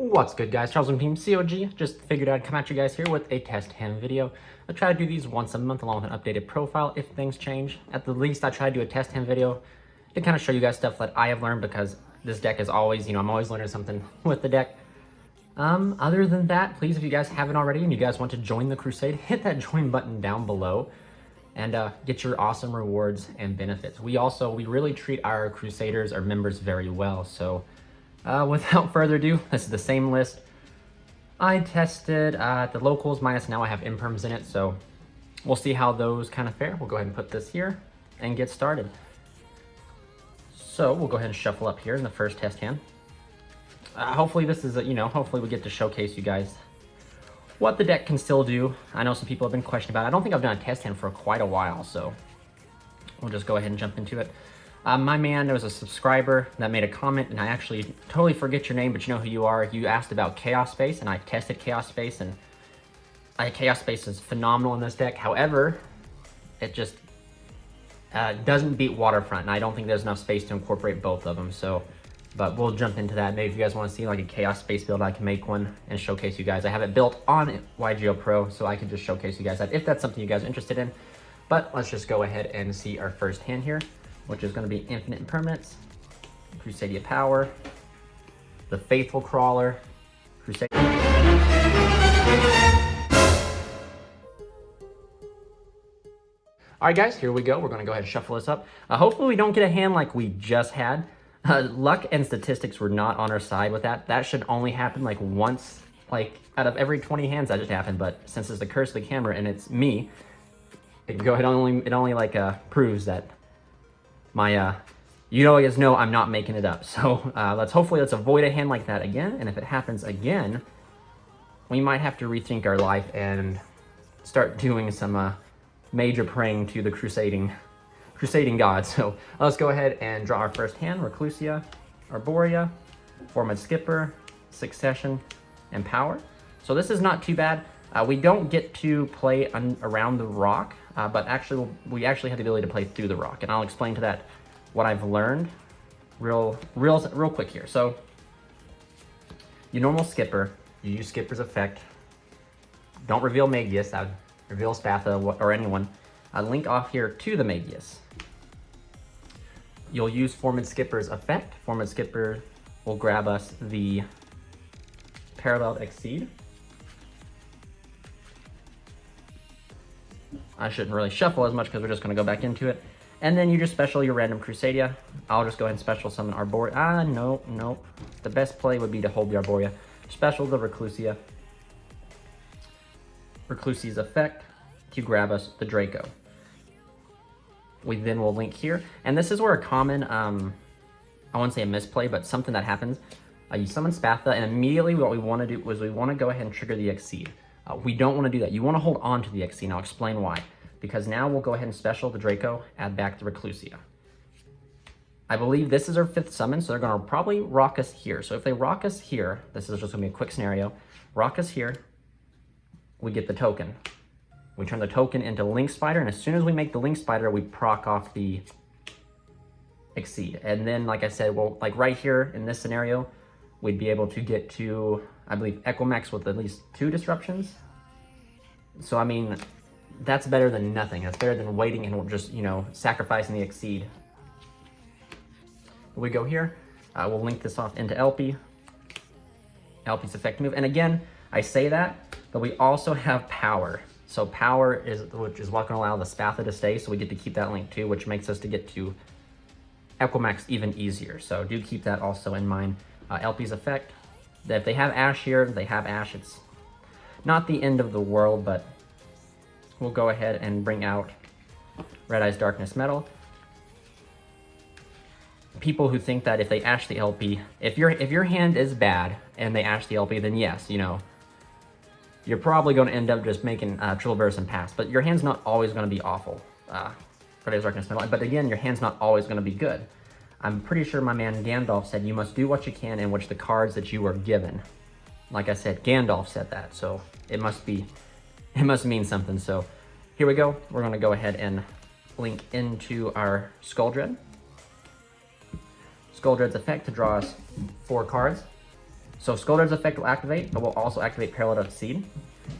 What's good, guys? Charles from Team COG. Just figured I'd come at you guys here with a test hand video. I try to do these once a month along with an updated profile if things change. At the least, I try to do a test hand video to kind of show you guys stuff that I have learned, because this deck is always, I'm always learning something with the deck. Other than that, please, if you guys haven't already and you guys want to join the Crusade, hit that join button down below and get your awesome rewards and benefits. We really treat our Crusaders, our members, very well. So without further ado, this is the same list I tested at the locals, minus now I have imperms in it, so we'll see how those kind of fare. We'll go ahead and put this here and get started. So we'll go ahead and shuffle up here in the first test hand. Hopefully this is, hopefully we get to showcase you guys what the deck can still do. I know some people have been questioning about it. I don't think I've done a test hand for quite a while, so we'll just go ahead and jump into it. My man, there was a subscriber that made a comment, and I actually totally forget your name, but you know who you are. You asked about Chaos Space, and I tested Chaos Space, and Chaos Space is phenomenal in this deck. However, it just doesn't beat Waterfront, and I don't think there's enough space to incorporate both of them. So, but we'll jump into that. Maybe if you guys want to see like a Chaos Space build, I can make one and showcase you guys. I have it built on YGO Pro, so I can just showcase you guys that if that's something you guys are interested in. But let's just go ahead and see our first hand here, which is going to be Infinite Impermanence, Crusadia Power, the Faithful Crawler, Crusadia. Alright guys, here we go. We're going to go ahead and shuffle this up. Hopefully we don't get a hand like we just had. Luck and statistics were not on our side with that. That should only happen like once, like out of every 20 hands that just happened. But since it's the curse of the camera and it's me, it can go ahead it only like proves that my you guys know I'm not making it up. So let's avoid a hand like that again, and if it happens again, we might have to rethink our life and start doing some major praying to the crusading god. So let's go ahead and draw our first hand: Reclusia, Arborea, Formed Skipper, Succession, and Power. So this is not too bad. We don't get to play around the rock, but actually we actually have the ability to play through the rock, and I'll explain to that what I've learned real quick here. So your normal skipper, you use skipper's effect. Don't reveal Magius. I would reveal Spatha or anyone. Link off here to the Magius. You'll use Formed Skipper's effect. Formed Skipper will grab us the Paralleled Exceed. I shouldn't really shuffle as much because we're just going to go back into it. And then you just special your random Crusadia. I'll just go ahead and special summon Arborea. Nope. The best play would be to hold the Arborea. Special the Reclusia. Reclusia's effect to grab us the Draco. We then will link here. And this is where a common, I wouldn't say a misplay, but something that happens. You summon Spatha, and immediately what we want to do is we want to go ahead and trigger the Exceed. We don't want to do that. You want to hold on to the Exceed, and I'll explain why. Because now we'll go ahead and special the Draco, add back the Reclusia. I believe this is our 5th summon, so they're going to probably rock us here. So if they rock us here, this is just going to be a quick scenario. Rock us here, we get the token. We turn the token into Link Spider, and as soon as we make the Link Spider, we proc off the Exceed. And then, like I said, well, like right here in this scenario, we'd be able to get to, I believe, Equimax with at least 2 disruptions. So, I mean, that's better than nothing. That's better than waiting and just, sacrificing the Exceed. We go here. We'll link this off into LP. LP's effect move. And again, I say that, but we also have Power. So Power is what's going to allow the Spatha to stay, so we get to keep that link too, which makes us to get to Equimax even easier. So do keep that also in mind. LP's effect, that if they have Ash here, they have Ash. It's not the end of the world, but we'll go ahead and bring out Red Eye's Darkness Metal. People who think that if they Ash the LP, if your hand is bad and they Ash the LP, then yes, you're probably going to end up just making Triple Burst and pass. But your hand's not always going to be awful. Red Eye's Darkness Metal. But again, your hand's not always going to be good. I'm pretty sure my man Gandalf said you must do what you can in which the cards that you are given. Like I said, Gandalf said that, so it must mean something. So here we go. We're going to go ahead and link into our Skull Dread. Skull Dread's effect to draw us 4 cards. So Scolder's effect will activate, but will also activate Parallel Exceed.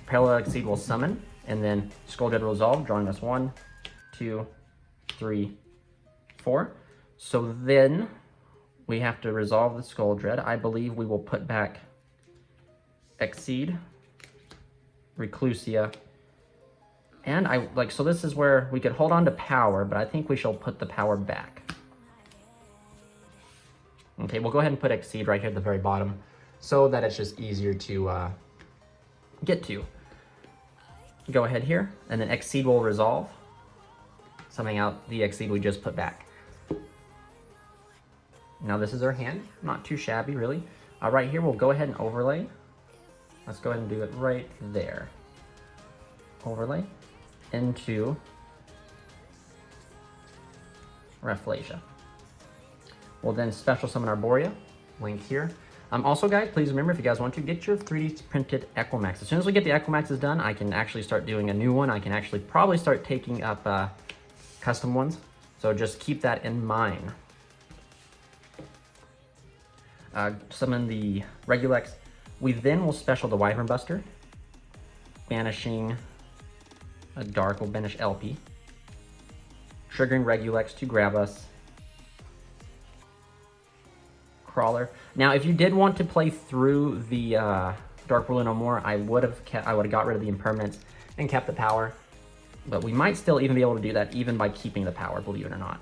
Parallel Exceed will summon, and then Scolder will resolve, drawing us 1, 2, 3, 4. So then we have to resolve the Skull Dread. I believe we will put back Exceed, Reclusia, and so this is where we could hold on to power, but I think we shall put the power back. Okay, we'll go ahead and put Exceed right here at the very bottom so that it's just easier to get to. Go ahead here, and then Exceed will resolve, summing out the Exceed we just put back. Now this is our hand, not too shabby really. Right here we'll go ahead and overlay. Let's go ahead and do it right there. Overlay into Rafflesia. We'll then special summon Arborea, link here. Also guys, please remember, if you guys want to, get your 3D printed Equimax. As soon as we get the Equimaxes done, I can actually start doing a new one. I can actually probably start taking up custom ones. So just keep that in mind. Summon the Regulex. We then will special the Wyvern Buster. Banishing a Dark will banish LP. Triggering Regulex to grab us. Crawler. Now, if you did want to play through the Dark Ruler no more, I would have got rid of the impermanence and kept the power. But we might still even be able to do that even by keeping the power, believe it or not.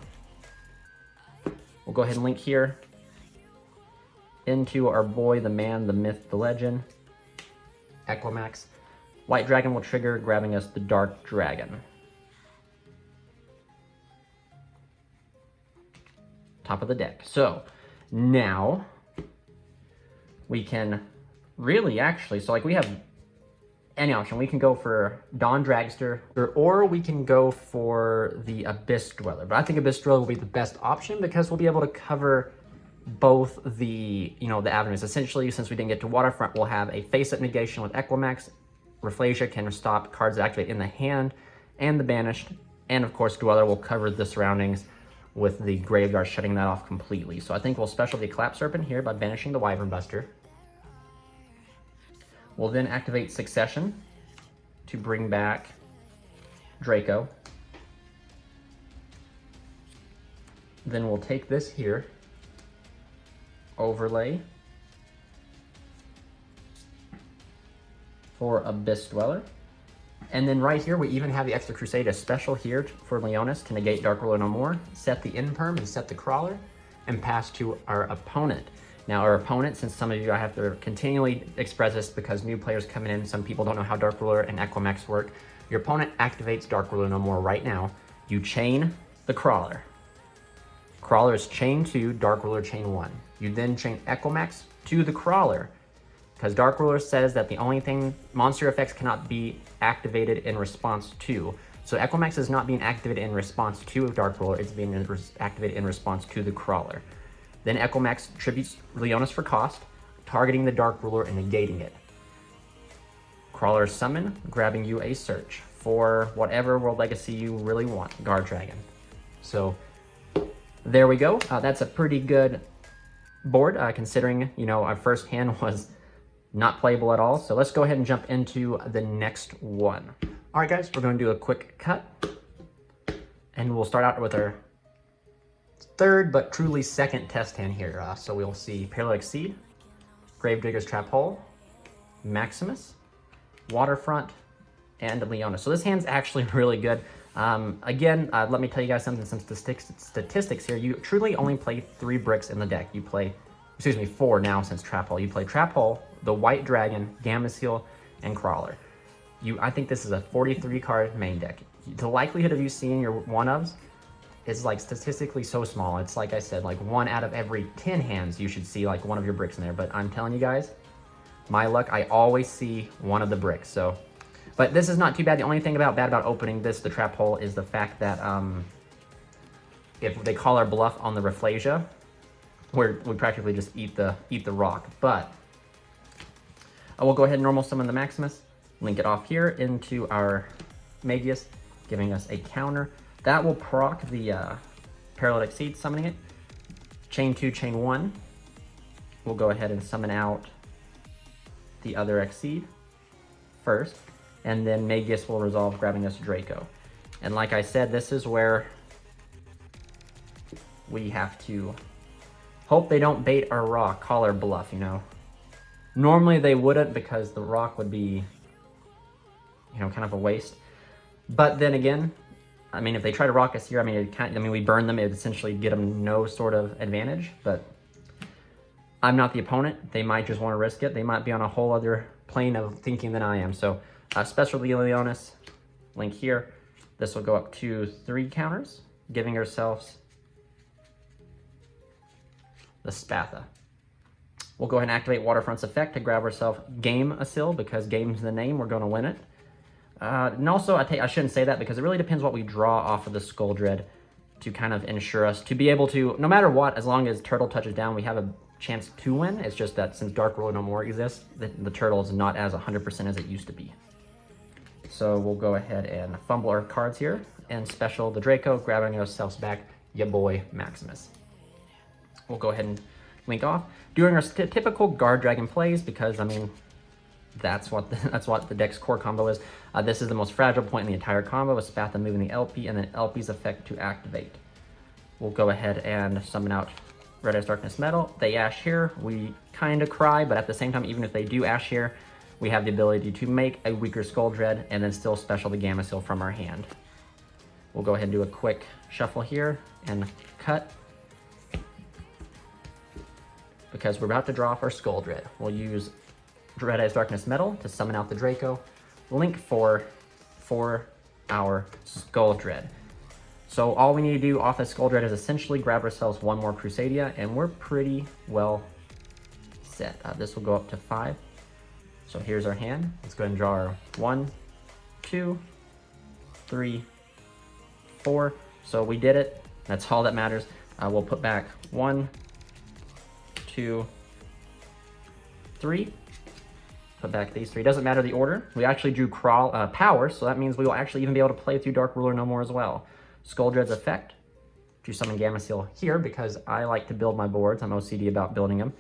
We'll go ahead and link here into our boy, the man, the myth, the legend, Equimax. White Dragon will trigger, grabbing us the Dark Dragon. Top of the deck. So now we can really actually, so like we have any option. We can go for Dawn Dragster, or we can go for the Abyss Dweller. But I think Abyss Dweller will be the best option because we'll be able to cover both the, the avenues. Essentially, since we didn't get to Waterfront, we'll have a face-up negation with Equimax. Rafflesia can stop cards that activate in the hand and the banished. And of course, Dweller will cover the surroundings with the Graveyard, shutting that off completely. So I think we'll special the Collapse Serpent here by banishing the Wyvern Buster. We'll then activate Succession to bring back Draco. Then we'll take this here, overlay for Abyss Dweller. And then right here, we even have the extra Crusader special here for Leonis to negate Dark Ruler no more, set the Imperm and set the Crawler, and pass to our opponent. Now our opponent, since some of you, I have to continually express this because new players coming in, some people don't know how Dark Ruler and Equimax work. Your opponent activates Dark Ruler no more right now. You chain the Crawler. Crawler is chain 2, Dark Ruler chain 1. You then chain Equimax to the Crawler, because Dark Ruler says that the only thing, monster effects cannot be activated in response to. So Equimax is not being activated in response to Dark Ruler, it's being activated in response to the Crawler. Then Equimax tributes Leonis for cost, targeting the Dark Ruler and negating it. Crawler summon, grabbing you a search for whatever World Legacy you really want, Guard Dragon. So there we go. That's a pretty good board, considering, our first hand was not playable at all. So let's go ahead and jump into the next one. All right, guys, we're going to do a quick cut, and we'll start out with our third but truly second test hand here. So we'll see Parallel Exceed, Gravedigger's Trap Hole, Maximus, Waterfront, and Leonis. So this hand's actually really good. Again, let me tell you guys something, some statistics here. You truly only play 3 bricks in the deck. You play, 4 now since Trap Hole. You play Trap Hole, the White Dragon, Gamma-Seal, and Crawler. I think this is a 43 card main deck. The likelihood of you seeing your one-ofs is like statistically so small. It's like I said, like 1 out of every 10 hands you should see like one of your bricks in there. But I'm telling you guys, my luck, I always see one of the bricks. So, but this is not too bad. The only thing bad about opening the Trap Hole is the fact that if they call our bluff on the Rafflesia, we practically just eat the rock. But I will go ahead and normal summon the Maximus, link it off here into our Magius, giving us a counter. That will proc the Parallel Exceed, summoning it. Chain 2, chain 1. We'll go ahead and summon out the other Exceed first, and then Magus will resolve, grabbing us Draco. And like I said, this is where we have to hope they don't bait our rock, call our bluff, you know. Normally they wouldn't, because the rock would be, you know, kind of a waste. But then again, I mean, if they try to rock us here, I mean, we burn them, it would essentially get them no sort of advantage, but I'm not the opponent. They might just want to risk it. They might be on a whole other plane of thinking than I am. So Special Leonis, link here. This will go up to 3 counters, giving ourselves the Spatha. We'll go ahead and activate Waterfront's effect to grab ourselves Game Asil, because game's the name, we're going to win it. And also, I shouldn't say that, because it really depends what we draw off of the Skull Dread to kind of ensure us to be able to, no matter what, as long as Turtle touches down, we have a chance to win. It's just that since Dark Ruler No More exists, the Turtle is not as 100% as it used to be. So we'll go ahead and fumble our cards here and special the Draco, grabbing ourselves back ya boy Maximus. We'll go ahead and link off, doing our typical Guard Dragon plays, because I mean, that's what the deck's core combo is. This is the most fragile point in the entire combo, with Spatha moving the LP and then LP's effect to activate. We'll go ahead and summon out Red Eyes Darkness Metal. They Ash here, we kind of cry, but at the same time, even if they do Ash here, we have the ability to make a weaker Skull Dread and then still special the Gamma Seal from our hand. We'll go ahead and do a quick shuffle here and cut, because we're about to draw off our Skull Dread. We'll use Red Eyes Darkness Metal to summon out the Draco, link for our Skull Dread. So all we need to do off the Skull Dread is essentially grab ourselves one more Crusadia, and we're pretty well set. This will go up to 5. So here's our hand. Let's go ahead and draw our 1, 2, 3, 4. So we did it. That's all that matters. We'll put back 1, 2, 3. Put back these 3. Doesn't matter the order. We actually drew Power, so that means we will actually even be able to play through Dark Ruler No More as well. Skull Dread's effect to summon Gamma Seal here, because I like to build my boards. I'm OCD about building them.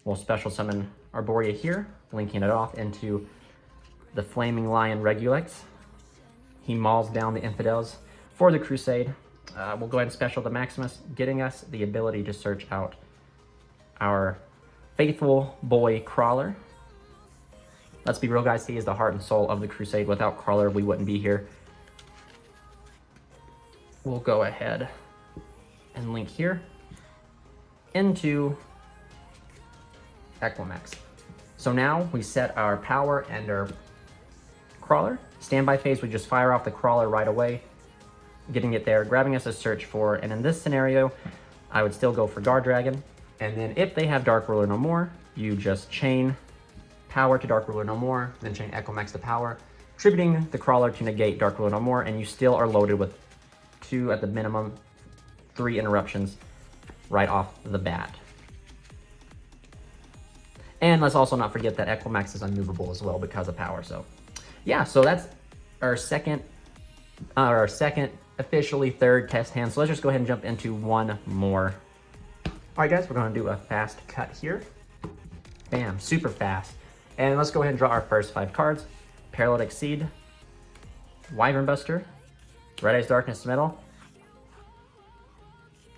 We'll special summon Arborea here, linking it off into the Flaming Lion Regulex. He mauls down the Infidels for the Crusade. We'll go ahead and special the Maximus, getting us the ability to search out our faithful boy Crawler. Let's be real, guys, he is the heart and soul of the Crusade. Without Crawler, we wouldn't be here. We'll go ahead and link here into Equimax. So now we set our power and our Crawler. Standby phase, we just fire off the Crawler right away, getting it there, grabbing us a search for, and in this scenario, I would still go for Guard Dragon. And then if they have Dark Ruler No More, you just chain power to Dark Ruler No More, then chain Equimax to power, tributing the Crawler to negate Dark Ruler No More, and you still are loaded with 2, at the minimum, 3 interruptions right off the bat. And let's also not forget that Equimax is unmovable as well because of power. So yeah, so that's our second, officially third test hand. So let's just go ahead and jump into one more. All right, guys, we're gonna do a fast cut here. Bam, super fast. And let's go ahead and draw our first 5 cards. Paralytic Seed, Wyvern Buster, Red Eyes Darkness Metal.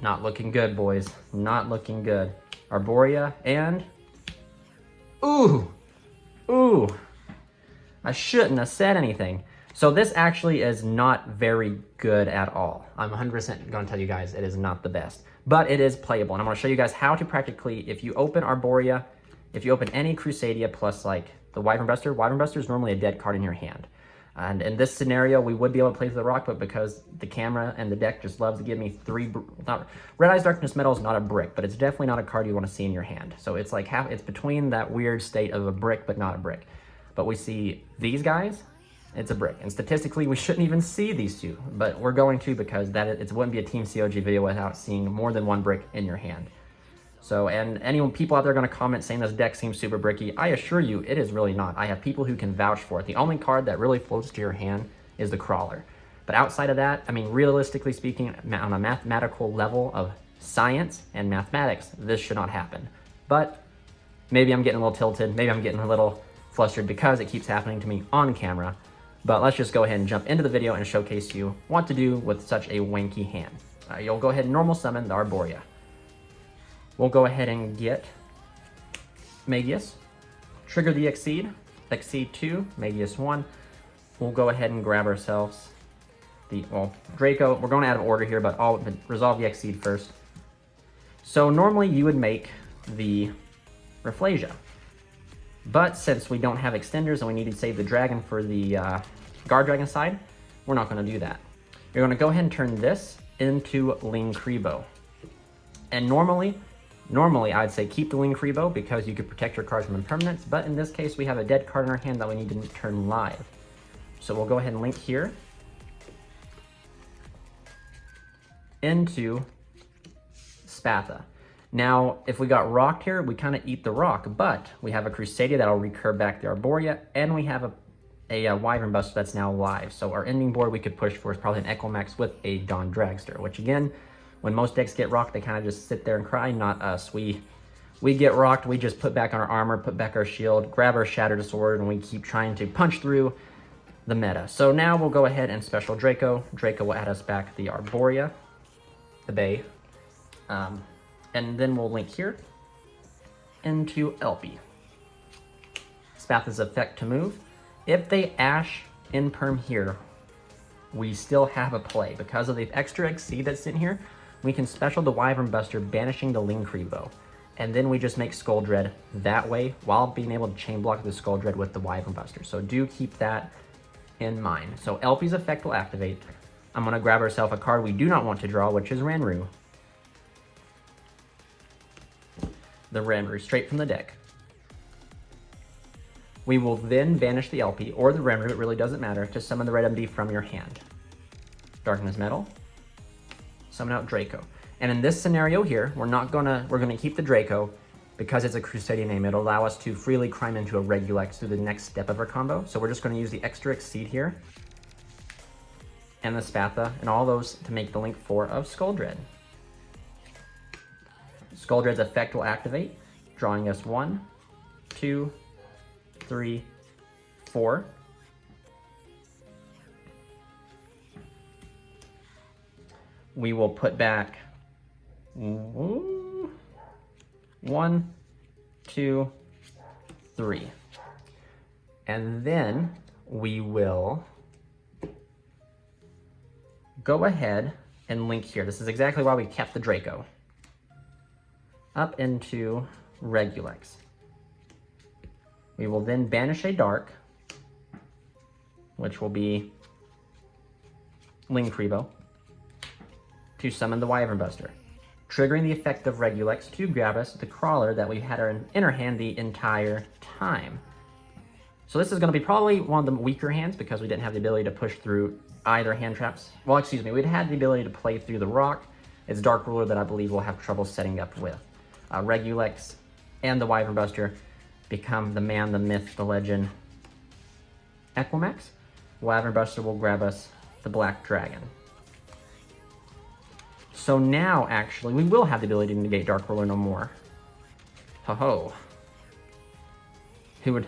Not looking good, boys. Not looking good. Arborea and... Ooh! I shouldn't have said anything. So this actually is not very good at all. I'm 100% going to tell you guys it is not the best. But it is playable. And I'm going to show you guys how to practically, if you open Arborea, if you open any Crusadia plus like the Wyvern Buster is normally a dead card in your hand. And in this scenario, we would be able to play through the rock, but because the camera and the deck just loves to give me 3... Red Eyes Darkness Metal is not a brick, but it's definitely not a card you want to see in your hand. So it's like it's between that weird state of a brick, but not a brick. But we see these guys, it's a brick. And statistically, we shouldn't even see these 2, but we're going to, because it wouldn't be a Team COG video without seeing more than 1 brick in your hand. So, and people out there are going to comment saying this deck seems super bricky. I assure you, it is really not. I have people who can vouch for it. The only card that really floats to your hand is the Crawler. But outside of that, I mean, realistically speaking, on a mathematical level of science and mathematics, this should not happen. But maybe I'm getting a little tilted. Maybe I'm getting a little flustered because it keeps happening to me on camera. But let's just go ahead and jump into the video and showcase you what to do with such a wanky hand. You'll go ahead and normal summon the Arborea. We'll go ahead and get Magius, trigger the Exceed, Exceed 2, Magius 1. We'll go ahead and grab ourselves the, well, Draco. We're going out of order here, but I'll resolve the Exceed first. So normally you would make the Rafflesia, but since we don't have extenders and we need to save the dragon for the Guard Dragon side, we're not going to do that. You're going to go ahead and turn this into Linkribo. And normally I'd say keep the Linkribo because you could protect your cards from impermanence, but in this case we have a dead card in our hand that we need to turn live. So we'll go ahead and link here into Spatha. Now, if we got rocked here, we kind of eat the rock, but we have a Crusadia that'll recur back the Arborea, and we have a Wyvern Buster that's now live. So our ending board we could push for is probably an Equimax with a Dawn Dragster, which again, when most decks get rocked, they kind of just sit there and cry. Not us. We get rocked, we just put back on our armor, put back our shield, grab our Shattered Sword, and we keep trying to punch through the meta. So now we'll go ahead and special Draco. Draco will add us back the Arborea, the Bay, and then we'll link here into Elpie. Spatha's effect to move. If they Ash in perm here, we still have a play. Because of the extra Exceed that's in here, we can special the Wyvern Buster, banishing the Linkribo. And then we just make Skull Dread that way while being able to chain block the Skull Dread with the Wyvern Buster. So do keep that in mind. So Elpie's effect will activate. I'm going to grab ourselves a card we do not want to draw, which is Ranru. The Ranru straight from the deck. We will then banish the Elpie or the Ranru, it really doesn't matter, to summon the red MD from your hand. Darkness Metal. Summon out Draco. And in this scenario here, we're gonna keep the Draco because it's a Crusadia name. It'll allow us to freely climb into a Regulex through the next step of our combo. So we're just gonna use the extra Exceed here and the Spatha and all those to make the link 4 of Skull Dread. Skull Dread's effect will activate, drawing us 1, 2, 3, 4. We will put back 1, 2, 3. And then we will go ahead and link here. This is exactly why we kept the Draco. Up into Regulex. We will then banish a Dark, which will be Linkribo, to summon the Wyvern Buster, triggering the effect of Regulex to grab us the Crawler that we had in our hand the entire time. So this is going to be probably one of the weaker hands because we didn't have the ability to push through either hand traps. Well, excuse me, we'd had the ability to play through the rock. It's Dark Ruler that I believe we'll have trouble setting up with. Regulex and the Wyvern Buster become the man, the myth, the legend, Equimax. Wyvern Buster will grab us the Black Dragon. So now, actually, we will have the ability to negate Dark Ruler no more. Ho-ho. Who would...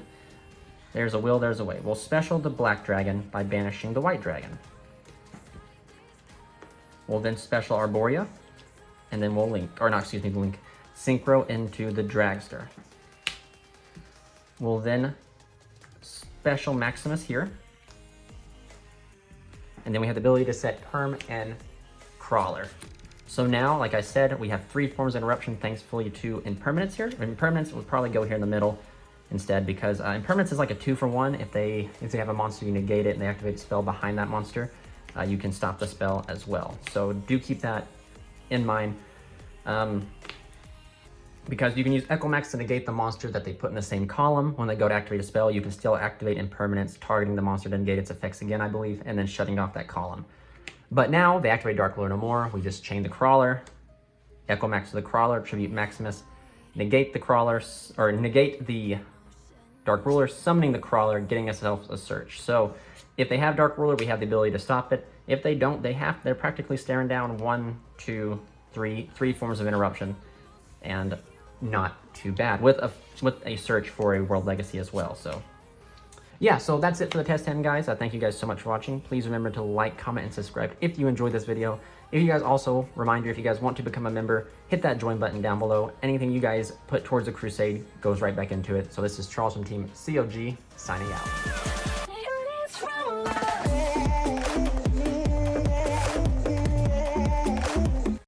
There's a will, there's a way. We'll special the Black Dragon by banishing the White Dragon. We'll then special Arborea, and then we'll link, or not, excuse me, link Synchro into the Dragster. We'll then special Maximus here. And then we have the ability to set Perm and Crawler. So now, like I said, we have 3 forms of interruption thankfully to Impermanence here. Impermanence would probably go here in the middle instead because Impermanence is like a 2-for-1. If they have a monster, you negate it and they activate a spell behind that monster, you can stop the spell as well. So do keep that in mind. Because you can use Equimax to negate the monster that they put in the same column. When they go to activate a spell, you can still activate Impermanence, targeting the monster to negate its effects again, I believe, and then shutting off that column. But now, they activate Dark Ruler no more. We just chain the Crawler, Equimax to the Crawler, tribute Maximus, negate the Crawler, or negate the Dark Ruler, summoning the Crawler, getting ourselves a search. So, if they have Dark Ruler, we have the ability to stop it. If they don't, they're practically staring down 1, 2, 3 forms of interruption. And not too bad with a search for a World Legacy as well. So Yeah, so that's it for the test 10, guys. Thank you guys so much for watching. Please remember to like, comment, and subscribe if you enjoyed this video. If you guys also, reminder, if you guys want to become a member, hit that join button down below. Anything you guys put towards a crusade goes right back into it. So this is Charles from Team COG signing out.